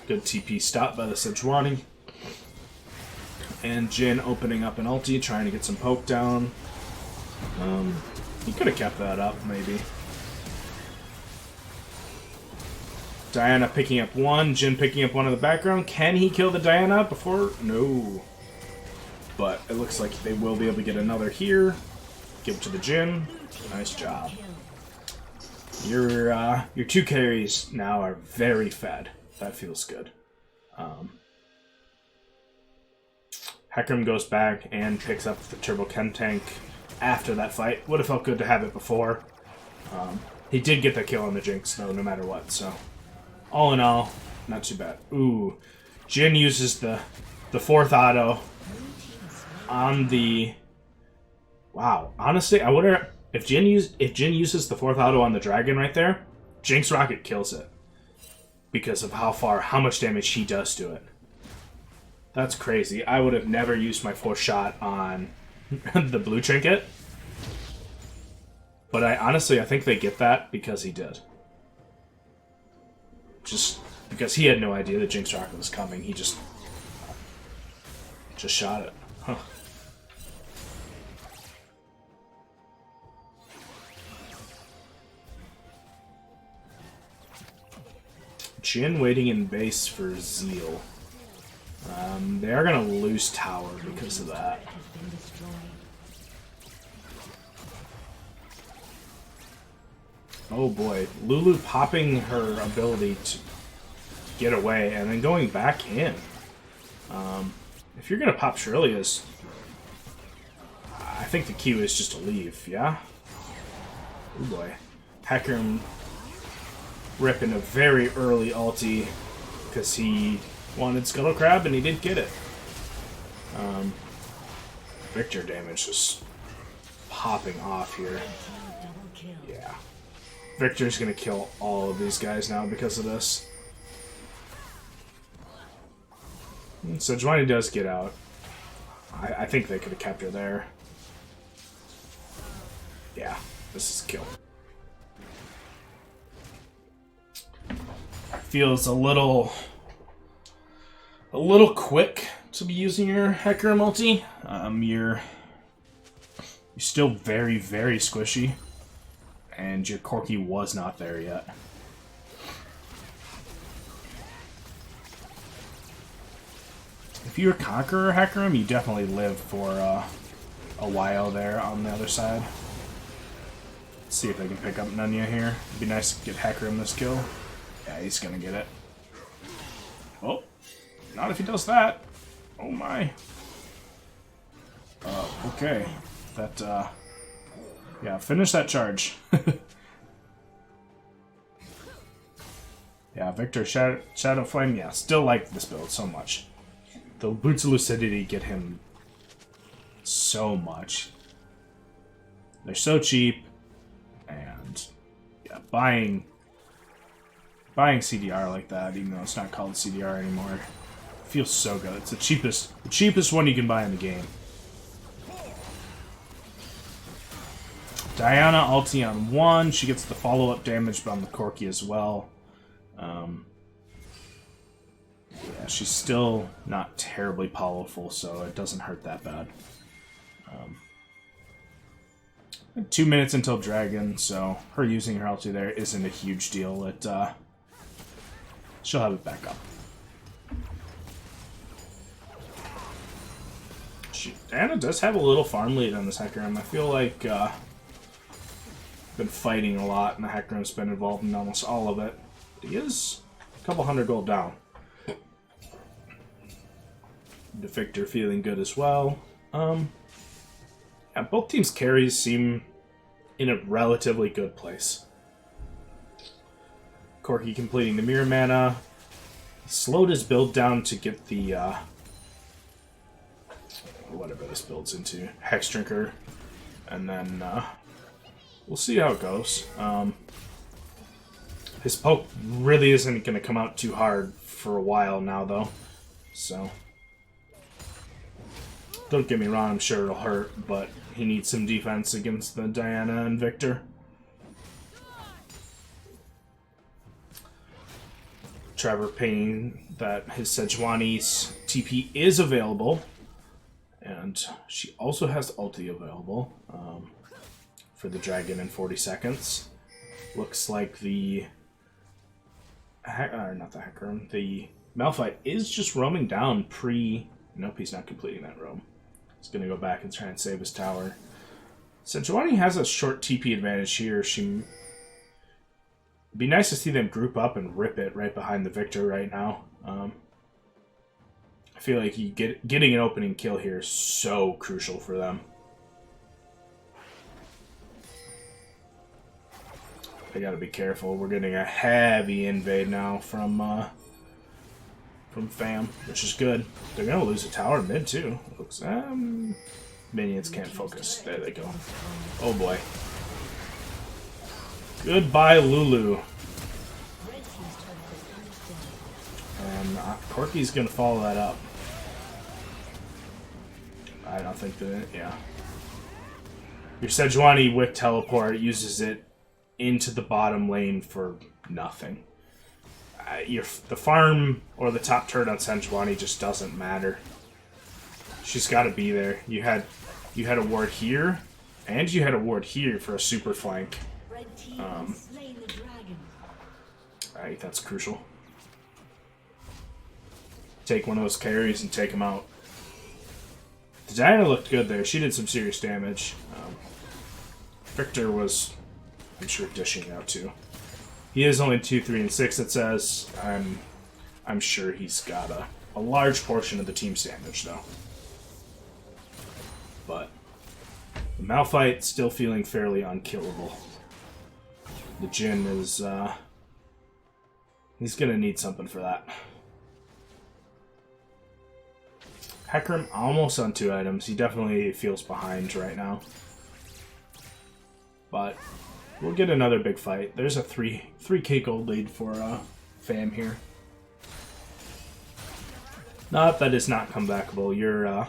Good TP stop by the Sejuani. And Jhin opening up an ulti, trying to get some poke down. He could have kept that up, maybe. Diana picking up one, Jhin picking up one in the background. Can he kill the Diana before? No. But it looks like they will be able to get another here. Give it to the Jhin. Nice job. Your 2 carries now are very fed. That feels good. Hecarim goes back and picks up the Turbo Chem Tank after that fight. Would have felt good to have it before. He did get the kill on the Jinx, though, no matter what, so... All in all, not too bad. Ooh. Jhin uses the fourth auto on the... Wow. Honestly, I wonder if Jhin uses the fourth auto on the dragon right there, Jinx Rocket kills it. Because of how much damage he does to it. That's crazy. I would have never used my fourth shot on the blue trinket. But I think they get that because he did. Just because he had no idea that Jinx Rocket was coming. He just shot it. Huh. Jhin waiting in base for Zeal. They are going to lose tower because of that. Oh boy, Lulu popping her ability to get away and then going back in. If you're going to pop Shirley's, I think the cue is just to leave, yeah? Oh boy. Hecarim ripping a very early ulti because he wanted Scuttle Crab and he did get it. Victor damage is popping off here. Yeah. Victor's gonna kill all of these guys now because of this. So Sejuani does get out. I think they could have kept her there. Yeah, this is a kill. Feels a little quick to be using your Hecarim ulti. You're still very, very squishy, and your Corki was not there yet. If you're Conqueror Hecarim, you definitely live for a while there on the other side. Let's see if they can pick up Nunya here. It'd be nice to get Hecarim this kill. Yeah, he's gonna get it. Oh, not if he does that. Oh my. Okay. That, yeah, finish that charge. Yeah, Victor, Shadow Flame, yeah, still like this build so much. The Boots of Lucidity get him so much. They're so cheap, and yeah, buying CDR like that, even though it's not called CDR anymore, feels so good. It's the cheapest one you can buy in the game. Diana ulti on 1. She gets the follow-up damage on the Corki as well. Yeah, she's still not terribly powerful, so it doesn't hurt that bad. 2 minutes until Dragon, so her using her ulti there isn't a huge deal. She'll have it back up. Diana does have a little farm lead on this Hecarim. I feel like been fighting a lot, and the Hecarim's been involved in almost all of it. He is a couple hundred gold down. The Victor feeling good as well. Yeah, both teams' carries seem in a relatively good place. Corki completing the mirror mana. He slowed his build down to get the whatever this builds into, Hex Drinker, and then we'll see how it goes. His poke really isn't going to come out too hard for a while now, though. So, don't get me wrong, I'm sure it'll hurt, but he needs some defense against the Diana and Victor. Trevor paying that his Sejuani's TP is available, and she also has ulti available for the dragon in 40 seconds. Looks like the not the Hecarim, the Malphite is just roaming down pre... Nope, he's not completing that roam. He's going to go back and try and save his tower. Sejuani has a short TP advantage here. It'd be nice to see them group up and rip it right behind the Victor right now. I feel like getting an opening kill here is so crucial for them. I gotta be careful. We're getting a heavy invade now from Fam, which is good. They're gonna lose a tower mid too. Looks minions can't focus. There they go. Oh boy. Goodbye, Lulu. And Corky's gonna follow that up. I don't think that. Yeah. Your Sejuani Wick teleport uses it into the bottom lane for nothing. The farm or the top turret on Sejuani just doesn't matter. She's got to be there. You had a ward here, and you had a ward here for a super flank. Alright, that's crucial. Take one of those carries and take him out. The Diana looked good there. She did some serious damage. Victor was, I'm sure, dishing out too. He is only 2, 3, and 6, it says. I'm sure he's got a large portion of the team's damage, though. But the Malphite still feeling fairly unkillable. The Jhin is, he's gonna need something for that. Hecarim almost on 2 items. He definitely feels behind right now. But we'll get another big fight. There's a 3k gold lead for Fam here. Not that it's not comebackable. You're a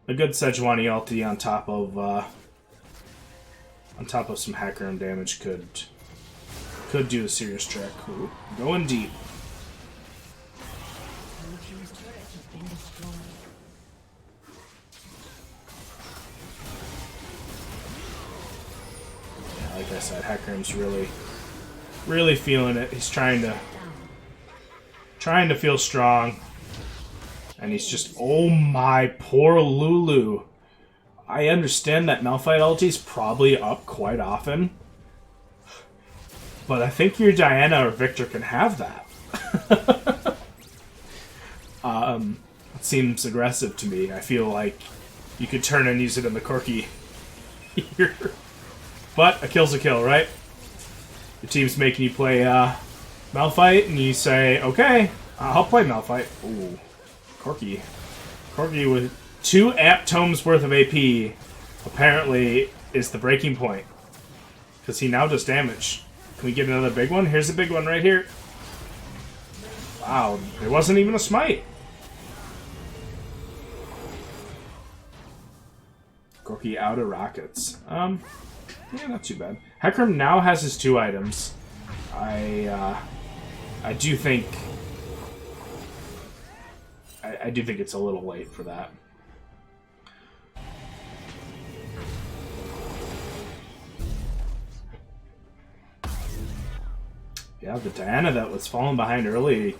good Sejuani ulti on top of some Hecarim damage could do a serious trick. Ooh, going deep. Like I said, Hecarim's really feeling it. He's trying to feel strong. And he's just, oh my, poor Lulu. I understand that Malphite ulti's probably up quite often. But I think your Diana or Victor can have that. It seems aggressive to me. I feel like you could turn and use it in the Corky here. But a kill's a kill, right? Your team's making you play Malphite, and you say, okay, I'll play Malphite. Ooh, Corky. Corky with 2 app tomes worth of AP apparently is the breaking point. Because he now does damage. Can we get another big one? Here's a big one right here. Wow, there wasn't even a smite. Corky out of rockets. Yeah, not too bad. Hecarim now has his 2 items. I do think it's a little late for that. Yeah, the Diana that was falling behind early,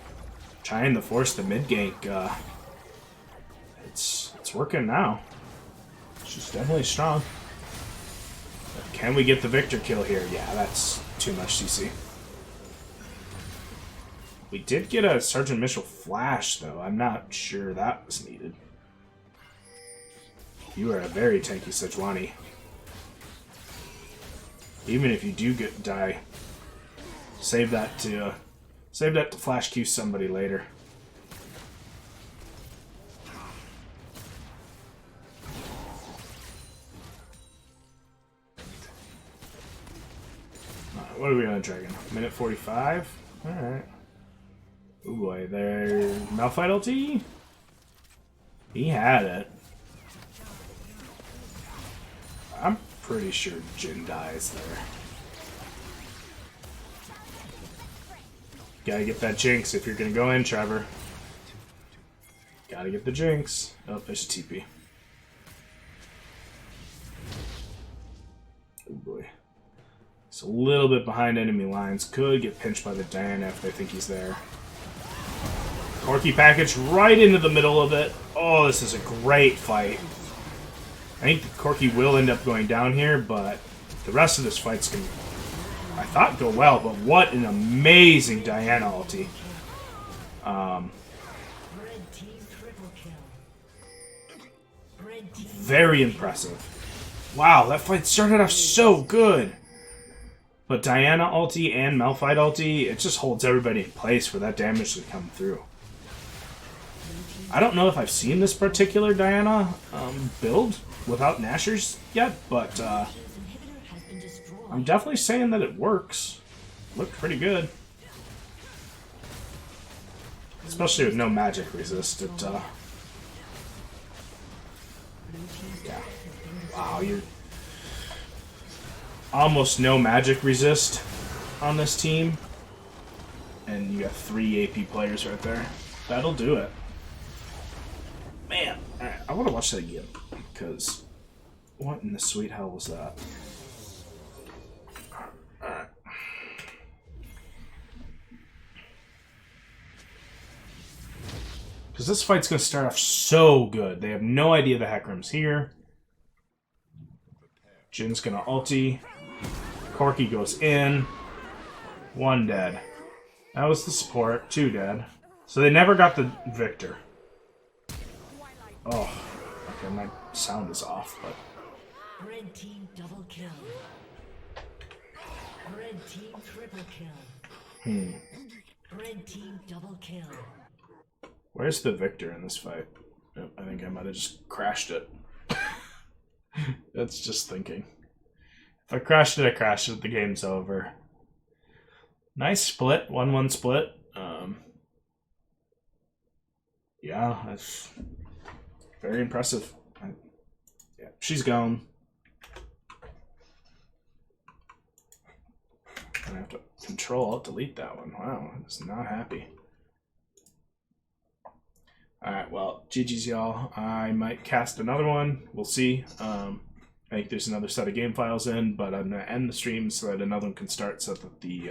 trying to force the mid gank. It's working now. She's definitely strong. Can we get the Victor kill here? Yeah, that's too much CC. We did get a Sergeant Mitchell flash, though. I'm not sure that was needed. You are a very tanky Sejuani. Even if you do die, save that to flash Q somebody later. What are we on Dragon? Minute 45? Alright. Oh boy, there. Malphite ulti? He had it. I'm pretty sure Jhin dies there. Gotta get that Jinx if you're gonna go in, Trevor. Gotta get the Jinx. Oh, there's a TP. Oh boy. He's a little bit behind enemy lines. Could get pinched by the Diana if they think he's there. Corky package right into the middle of it. Oh, this is a great fight. I think Corky will end up going down here, but the rest of this fight's gonna, I thought, go well. But what an amazing Diana ulti. Very impressive. Wow, that fight started off so good. But Diana ulti and Malphite ulti, it just holds everybody in place for that damage to come through. I don't know if I've seen this particular Diana build without Nashers yet, but I'm definitely saying that it works. Looked pretty good. Especially with no magic resist. Yeah. Wow, you're almost no magic resist on this team. And you got 3 AP players right there. That'll do it. Man, alright, I want to watch that again. Because what in the sweet hell was that? Alright. Because this fight's going to start off so good. They have no idea the Hecarim's here. Jin's going to ulti. Corki goes in. 1 dead. That was the support. 2 dead. So they never got the Victor. Oh, okay, my sound is off, but...
Red team double kill. Red team triple kill. Red team double kill.
Where's the Victor in this fight? Oh, I think I might have just crashed it. That's just thinking. If I crashed it, I crashed it. The game's over. Nice split. 1-1 split. Yeah, that's very impressive. Yeah, she's gone. I have to Control-Alt-Delete that one. Wow, I was not happy. Alright, well, GG's y'all. I might cast another one. We'll see. I think there's another set of game files in, but I'm going to end the stream so that another one can start so that the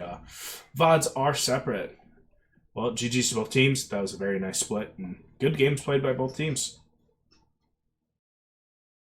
VODs are separate. Well, GG's to both teams. That was a very nice split, and good games played by both teams.